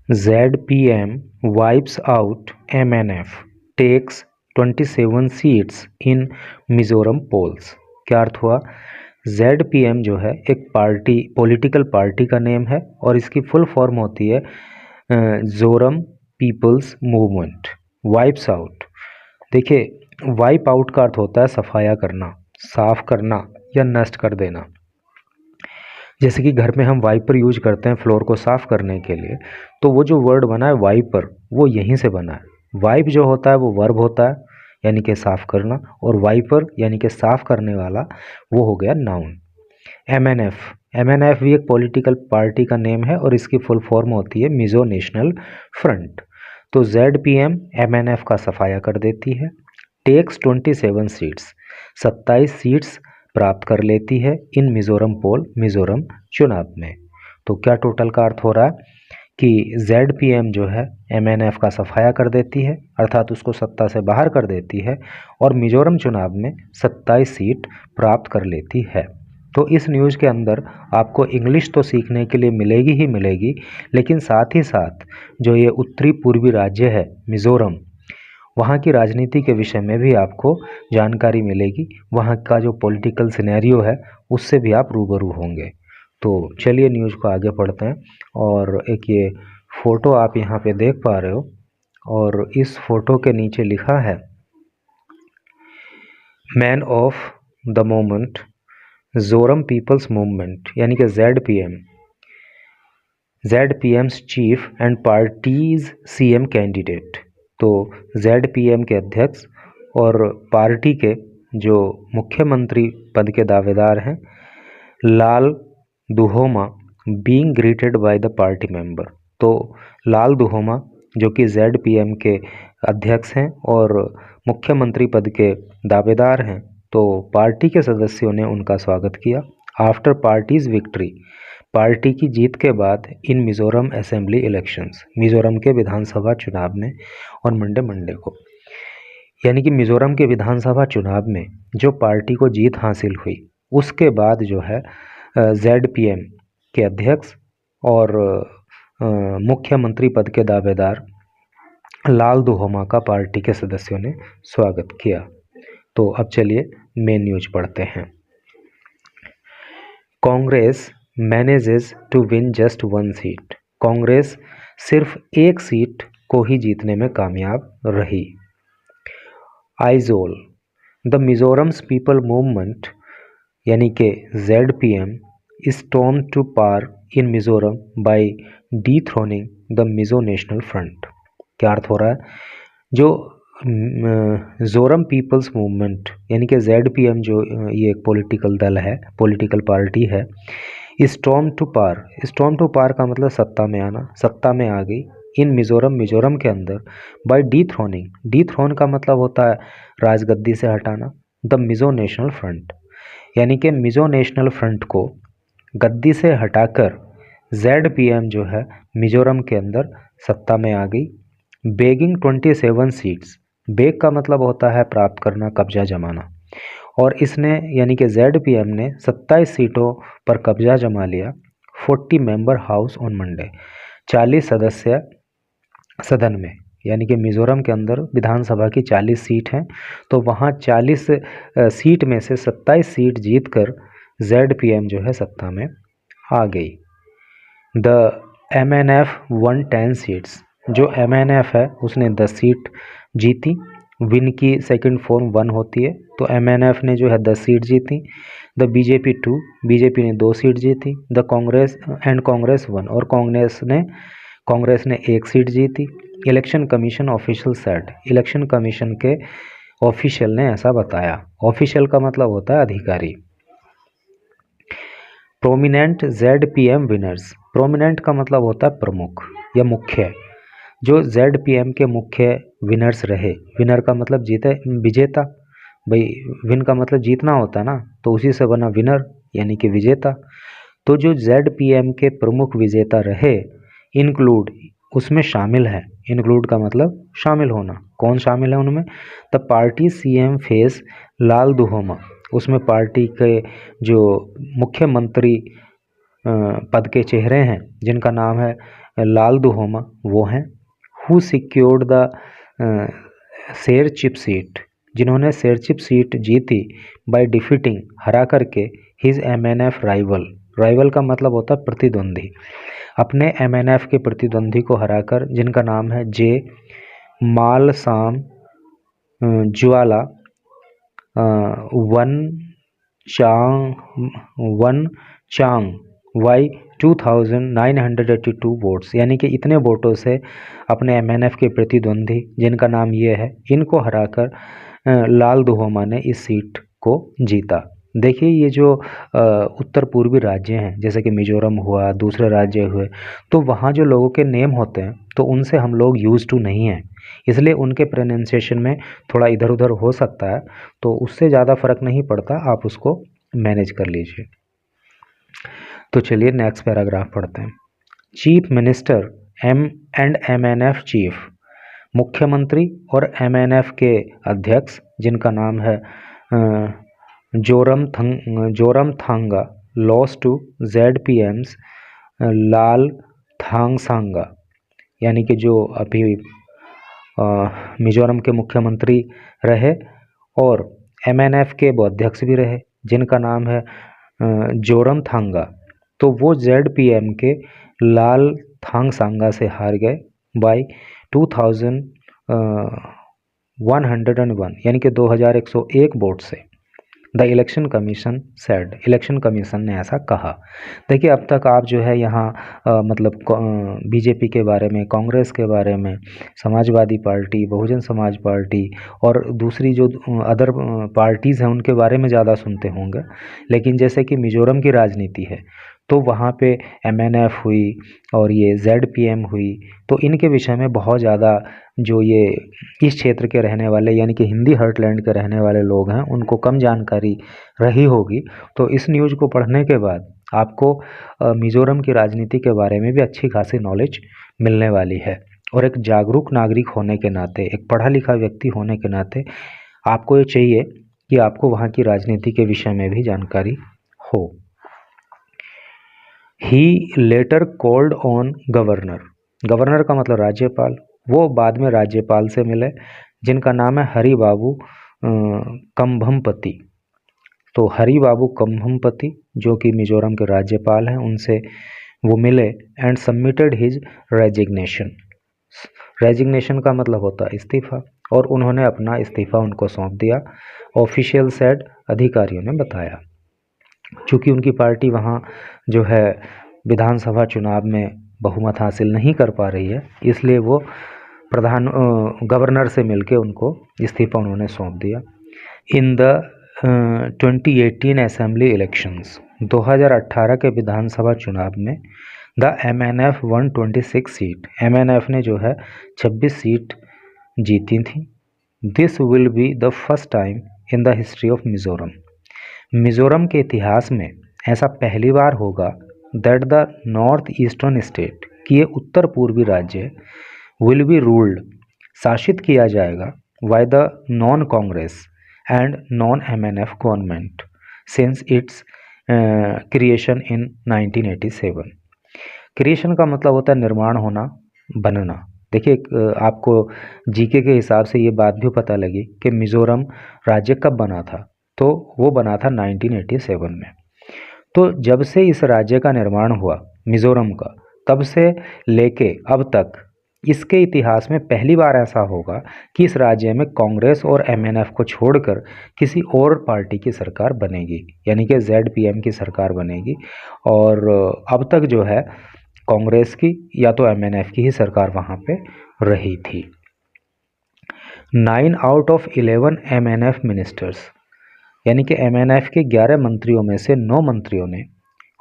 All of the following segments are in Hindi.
ZPM wipes out MNF, takes 27 seats in Mizoram polls. क्या अर्थ हुआ? ZPM जो है एक पार्टी, पॉलिटिकल पार्टी का नेम है और इसकी फुल फॉर्म होती है Zoram People's Movement. Wipes out, देखिए वाइप आउट का अर्थ होता है सफाया करना, साफ करना या नष्ट कर देना। जैसे कि घर में हम वाइपर यूज करते हैं फ्लोर को साफ करने के लिए, तो वो जो वर्ड बना है वाइपर, वो यहीं से बना है। वाइप जो होता है वो वर्ब होता है यानी कि साफ करना, और वाइपर यानी कि साफ करने वाला वो हो गया नाउन। एमएनएफ भी एक पॉलिटिकल पार्टी का नेम है और इसकी फुल फॉर्म होती है मिजो नेशनल फ्रंट। तो ZPM एमएनएफ का सफाया कर देती है। टेक्स 27 सीट्स, 27 सीट्स प्राप्त कर लेती है इन मिजोरम पोल, मिजोरम चुनाव में। तो क्या टोटल का अर्थ हो रहा है कि ZPM जो है MNF का सफाया कर देती है, अर्थात उसको सत्ता से बाहर कर देती है और मिजोरम चुनाव में 27 सीट प्राप्त कर लेती है। तो इस न्यूज़ के अंदर आपको इंग्लिश तो सीखने के लिए मिलेगी ही मिलेगी, लेकिन साथ ही साथ जो ये उत्तरी पूर्वी राज्य है मिजोरम, वहाँ की राजनीति के विषय में भी आपको जानकारी मिलेगी। वहाँ का जो पॉलिटिकल सिनेरियो है उससे भी आप रूबरू होंगे। तो चलिए न्यूज़ को आगे पढ़ते हैं। और एक ये फ़ोटो आप यहाँ पे देख पा रहे हो और इस फोटो के नीचे लिखा है man of the moment Zoram People's Movement, यानी कि ZPM's chief and party's CM candidate. तो ZPM के अध्यक्ष और पार्टी के जो मुख्यमंत्री पद के दावेदार हैं Lalduhoma being greeted by the party member. तो लाल दुहोमा जो कि ZPM के अध्यक्ष हैं और मुख्यमंत्री पद के दावेदार हैं, तो पार्टी के सदस्यों ने उनका स्वागत किया। आफ्टर पार्टीज विक्ट्री, पार्टी की जीत के बाद इन मिजोरम असेंबली इलेक्शंस, मिजोरम के विधानसभा चुनाव में, और मंडे को, यानी कि मिजोरम के विधानसभा चुनाव में जो पार्टी को जीत हासिल हुई उसके बाद जो है ZPM के अध्यक्ष और मुख्यमंत्री पद के दावेदार लाल दुहोमा का पार्टी के सदस्यों ने स्वागत किया। तो अब चलिए मेन न्यूज पढ़ते हैं। Congress manages to win just 1 seat, Congress सिर्फ एक सीट को ही जीतने में कामयाब रही। Aizawl, the Mizoram's people movement यानी कि ZPM storm to power in Mizoram by dethroning the Mizo national front. क्या अर्थ हो रहा है? जो जोरम पीपल्स मूवमेंट यानी कि ZPM जो ये एक पॉलिटिकल दल है, पॉलिटिकल पार्टी है, स्टॉर्म टू पार का मतलब सत्ता में आना, सत्ता में आ गई इन मिजोरम के अंदर बाय डीथ्रोनिंग, डीथ्रोन का मतलब होता है राजगद्दी से हटाना, द मिजो नेशनल फ्रंट, यानी कि मिजो नेशनल फ्रंट को गद्दी से हटाकर ZPM जो है मिजोरम के अंदर सत्ता में आ गई। बेगिंग 27 सीट्स, बेग का मतलब होता है प्राप्त करना, कब्जा जमाना, और इसने यानी कि ZPM ने 27 सीटों पर कब्जा जमा लिया। 40 मेंबर हाउस ऑन मंडे, 40 सदस्य सदन में, यानी कि मिजोरम के अंदर विधानसभा की 40 सीट हैं, तो वहाँ 40 सीट में से 27 सीट जीतकर ZPM जो है सत्ता में आ गई। द MNF वन 10 सीट्स, जो MNF है उसने 10 सीट जीती। विन की सेकंड फॉर्म 1 होती है, तो MNF ने जो है 10 सीट जीती। द BJP 2, BJP ने 2 सीट जीती। द कांग्रेस 1, और कांग्रेस ने 1 सीट जीती। Election commission official set, election commission के ऑफिशियल ने ऐसा बताया। ऑफिशियल का मतलब होता है अधिकारी। प्रोमिनेंट ZPM विनर्स, प्रोमिनेंट का मतलब होता है प्रमुख या मुख्य। जो ZPM के मुख्य विनर्स रहे, विनर का मतलब जीते, विजेता, भाई विन का मतलब जीतना होता है ना, तो उसी से बना विनर यानी कि विजेता। तो जो ZPM के प्रमुख विजेता रहे, इंक्लूड उसमें शामिल है, इंक्लूड का मतलब शामिल होना, कौन शामिल है उनमें? द पार्टी CM फेस लाल दुहोमा, उसमें पार्टी के जो मुख्यमंत्री पद के चेहरे हैं जिनका नाम है लाल दुहोमा, वो हैं। हु सिक्योर्ड द शेरशिप सीट, जिन्होंने शेरशिप सीट जीती बाय डिफीटिंग, हरा करके हिज एमएनएफ राइवल, राइवल का मतलब होता है प्रतिद्वंदी, अपने एमएनएफ के प्रतिद्वंदी को हराकर, जिनका नाम है जे मालसाम ज्वाला वन चांग वाई 2982 वोट्स, यानी कि इतने वोटों से अपने एमएनएफ के प्रतिद्वंदी, जिनका नाम ये है, इनको हराकर लाल दुहोमा ने इस सीट को जीता। देखिए ये जो उत्तर पूर्वी राज्य हैं, जैसे कि मिजोरम हुआ, दूसरे राज्य हुए, तो वहाँ जो लोगों के नेम होते हैं तो उनसे हम लोग यूज टू नहीं हैं, इसलिए उनके प्रोनाउंसिएशन में थोड़ा इधर उधर हो सकता है, तो उससे ज़्यादा फर्क नहीं पड़ता, आप उसको मैनेज कर लीजिए। तो चलिए नेक्स्ट पैराग्राफ पढ़ते हैं। चीफ मिनिस्टर एमएनएफ चीफ, मुख्यमंत्री और एमएनएफ के अध्यक्ष, जिनका नाम है जोरमथांगा, लॉस टू ZPM's लाल थांगसांगा, यानी कि जो अभी मिजोरम के मुख्यमंत्री रहे और एमएनएफ के वो अध्यक्ष भी रहे, जिनका नाम है जोरमथांगा, तो वो ZPM के लाल थांगसांगा से हार गए बाय 2101, यानी कि 2101 वोट से। The election commission said, election commission ने ऐसा कहा। देखिए अब तक आप जो है यहाँ मतलब बीजेपी के बारे में, कांग्रेस के बारे में, समाजवादी पार्टी, बहुजन समाज पार्टी और दूसरी जो अदर पार्टीज़ हैं उनके बारे में ज़्यादा सुनते होंगे, लेकिन जैसे कि मिजोरम की राजनीति है तो वहाँ पे एमएनएफ हुई और ये ZPM हुई, तो इनके विषय में बहुत ज़्यादा जो ये इस क्षेत्र के रहने वाले, यानी कि हिंदी हार्टलैंड के रहने वाले लोग हैं, उनको कम जानकारी रही होगी। तो इस न्यूज़ को पढ़ने के बाद आपको मिज़ोरम की राजनीति के बारे में भी अच्छी खासी नॉलेज मिलने वाली है, और एक जागरूक नागरिक होने के नाते, एक पढ़ा लिखा व्यक्ति होने के नाते आपको ये चाहिए कि आपको वहाँ की राजनीति के विषय में भी जानकारी हो। He later called on governor, governor का मतलब राज्यपाल, वो बाद में राज्यपाल से मिले, जिनका नाम है हरि बाबू कम्भमपति। तो हरि बाबू कम्भमपति जो कि मिजोरम के राज्यपाल हैं, उनसे वो मिले and submitted his resignation, resignation का मतलब होता है इस्तीफा, और उन्होंने अपना इस्तीफा उनको सौंप दिया। ऑफिशियल सेड, अधिकारियों ने बताया। चूँकि उनकी पार्टी वहाँ जो है विधानसभा चुनाव में बहुमत हासिल नहीं कर पा रही है, इसलिए वो गवर्नर से मिलके उनको इस्तीफा उन्होंने सौंप दिया। इन द 2018 असेंबली इलेक्शंस, 2018 के विधानसभा चुनाव में द MNF 126 सीट, MNF ने जो है 26 सीट जीती थी। This will be the first time in the history of Mizoram, Mizoram के इतिहास में ऐसा पहली बार होगा that the north eastern state, कि ये उत्तर पूर्वी राज्य विल बी रूल्ड, शासित किया जाएगा by the non Congress and non MNF government since it's creation in 1987। Creation का मतलब होता है निर्माण होना, बनना। देखिए आपको जीके के हिसाब से ये बात भी पता लगी कि मिज़ोरम राज्य कब बना था, तो वो बना था 1987 में। तो जब से इस राज्य का निर्माण हुआ मिज़ोरम का, तब से लेके अब तक इसके इतिहास में पहली बार ऐसा होगा कि इस राज्य में कांग्रेस और MNF को छोड़कर किसी और पार्टी की सरकार बनेगी, यानी कि ZPM की सरकार बनेगी। और अब तक जो है कांग्रेस की या तो MNF की ही सरकार वहाँ पे रही थी। 9 आउट ऑफ 11 MNF मिनिस्टर्स, यानी कि MNF के 11 मंत्रियों में से 9 मंत्रियों ने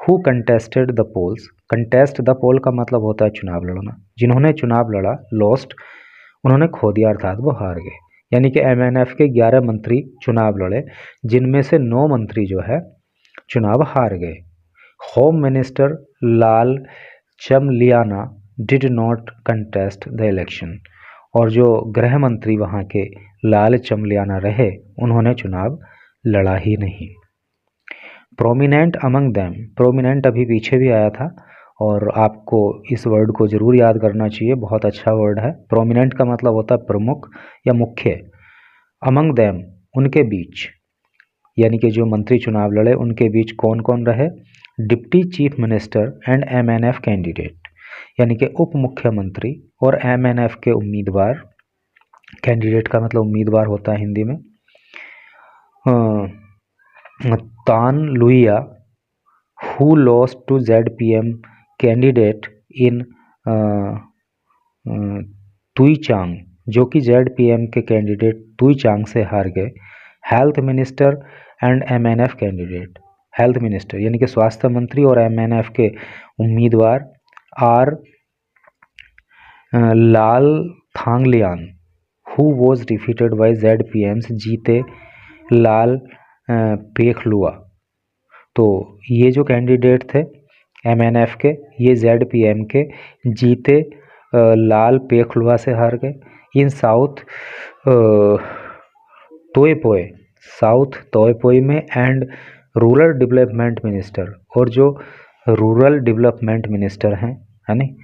who contested the polls, contest the poll का मतलब होता है चुनाव लड़ना, जिन्होंने चुनाव लड़ा लॉस्ट, उन्होंने खो दिया, अर्थात वो हार गए। यानी कि MNF के 11 मंत्री चुनाव लड़े, जिनमें से 9 मंत्री जो है चुनाव हार गए। Home minister Lalchamliana did not contest the election, और जो गृह मंत्री वहाँ के लाल चमलियाना रहे, उन्होंने चुनाव लड़ा ही नहीं। प्रोमिनेंट अमंग दैम, प्रोमिनेंट अभी पीछे भी आया था और आपको इस वर्ड को ज़रूर याद करना चाहिए, बहुत अच्छा वर्ड है। प्रोमिनेंट का मतलब होता है प्रमुख या मुख्य। अमंग दैम उनके बीच, यानी कि जो मंत्री चुनाव लड़े उनके बीच कौन कौन रहे? Deputy chief minister and MNF candidate, यानी कि उप मुख्यमंत्री और एमएनएफ के उम्मीदवार। कैंडिडेट का मतलब उम्मीदवार होता है हिंदी में। Tawnluia who lost to ZPM candidate in Tuichang, जो कि ZPM के कैंडिडेट तुईचांग से हार गए। Health minister and MNF candidate, health minister यानी कि स्वास्थ्य मंत्री और MNF के उम्मीदवार R Lalthangliana who was defeated by ZPM's जीते लाल पेखलुआ। तो ये जो कैंडिडेट थे MNF के, ये ZPM के जीते लाल पेखलुआ से हार गए। इन साउथ तोयपोए, साउथ तोयपोई में एंड रूरल डेवलपमेंट मिनिस्टर, और जो रूरल डेवलपमेंट मिनिस्टर हैं, है नहीं,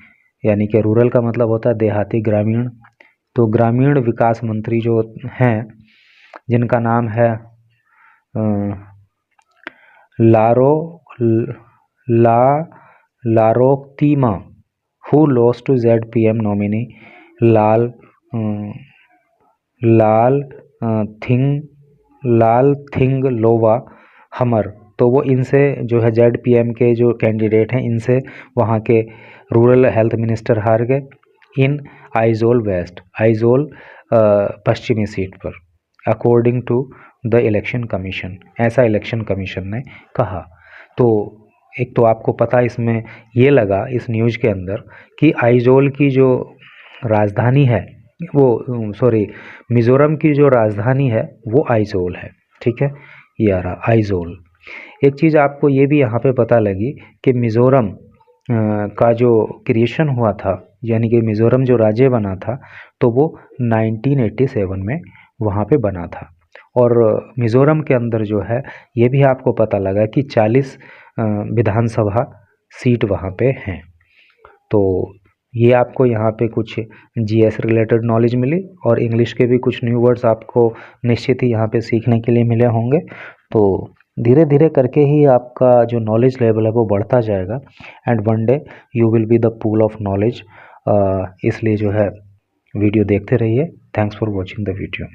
यानी कि रूरल का मतलब होता है देहाती, ग्रामीण। तो ग्रामीण विकास मंत्री जो हैं जिनका नाम है लारोक्तिमा who lost to ZPM nominee Lalthinglova Hmar. तो वो इनसे जो है ZPM के जो कैंडिडेट हैं इनसे वहाँ के रूरल हेल्थ मिनिस्टर हार गए। इन आइजोल वेस्ट, आइजोल पश्चिमी सीट पर, according to the election commission, ऐसा इलेक्शन कमीशन ने कहा। तो एक तो आपको पता इसमें ये लगा इस न्यूज़ के अंदर कि आइजोल की जो राजधानी है वो मिज़ोरम की जो राजधानी है वो आइजोल है, ठीक है, ये आ रहा आइजोल। एक चीज़ आपको ये भी यहाँ पे पता लगी कि मिज़ोरम का जो क्रिएशन हुआ था, यानी कि मिज़ोरम जो राज्य बना था, तो वो 1987 में वहाँ पे बना था। और मिज़ोरम के अंदर जो है ये भी आपको पता लगा कि 40 विधानसभा सीट वहाँ पे हैं। तो ये आपको यहाँ पे कुछ GS रिलेटेड नॉलेज मिली और इंग्लिश के भी कुछ न्यू वर्ड्स आपको निश्चित ही यहाँ पे सीखने के लिए मिले होंगे। तो धीरे धीरे करके ही आपका जो नॉलेज लेवल है वो बढ़ता जाएगा and one day you will be the pool of knowledge. इसलिए जो है वीडियो देखते रहिए। Thanks for watching the video.